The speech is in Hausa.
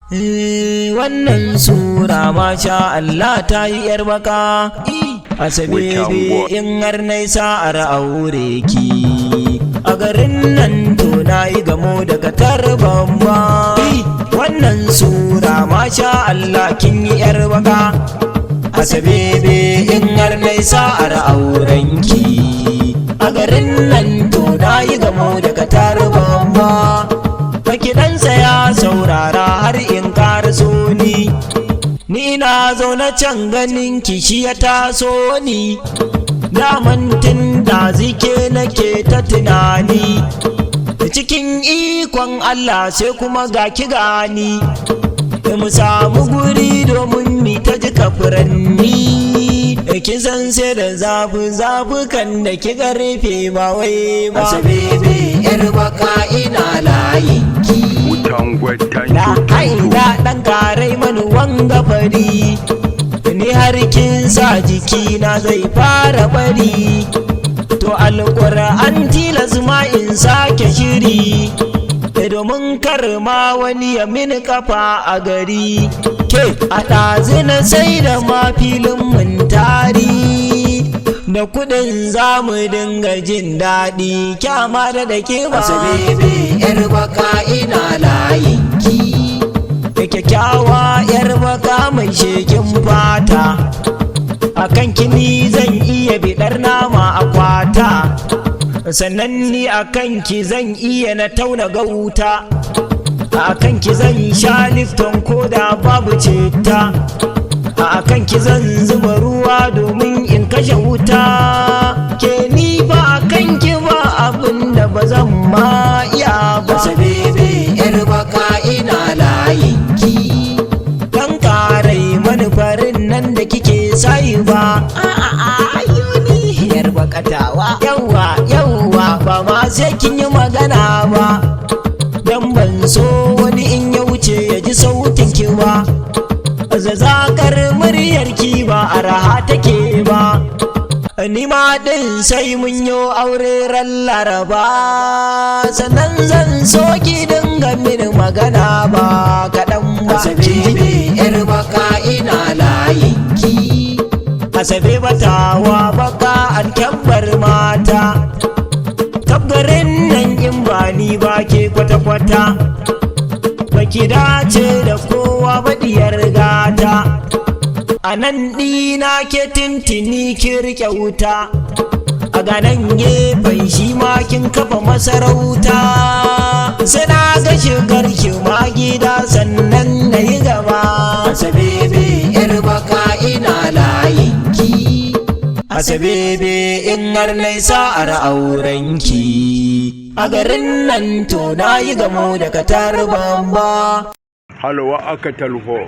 Wannan sura masha Allah ta yi yar baka Asabe in har nai sa'ar aure ki a garin nan to na yi gamo daga tarban ba. Wannan sura masha Allah kin yi yar baka Asabe in har nai sa'ar auren ki a garin nan to na yi gamo daga tarban ba. Kiɗansa ya saurara har in karaso ni na zaune can ganin kishi ya taso ni damantin da zike nake ta tunani cikin ikon Allah sai kuma ga ki gani mu samu guri domin mi ta jika furanni kin san sai da zafi kan da ki garfe ba wai ba. Asabe yar baka ina layinki na haida dan karai mani wanga fari ni har kin sa jiki na zai fara bari to alquran tilas ma in sake shiri domin karma wani ya mini kafa a gari ke a ɗazina sai da ma filin mun tari da kudin za mu dinga jin daɗi kyama da ke ba. Asabe yar baka ina layinki da kyakkyawa yar baka mai shekin fata akan kini zan iya biɗar nama a kwata sannan ni akan ki zan iya na tauna gauta akan ki zan sha lifton koda babu citta akan ki zan zuba ruwa domin in kashe wuta ke ni ba akan ki ba abinda ba zan ma iya ba. Asabe yar baka ina layinki dan karai manufarin nan da kike sai ba ayuni yar bakatawa yawwa ba ma sai kin yi magana ba dan ban so wani in ya wuce ya ji sautin ki ba zazzakar muryar ki ba araha take ba ni ma din sai mun yi aure ran laraba sannan zan so ki dinga mini magana ba kaɗan ba. Asabe yar baka ina layinki Asabe batawa baka alkyabbar mata tabgarin nan in ba ni ba ke kwata-kwata baki dace da kowa ba diyar gata a nan ɗina ke tintini ki rike wuta a ganan gefen shi ma kin kafa masarauta sai na ga shigar ki ma gida sannan na yi gaba. Asabe yar baka ina layinki Asabe in har nai sa'ar aurenki a garin nan to na yi gamo daga tarban ba. Halwa aka talho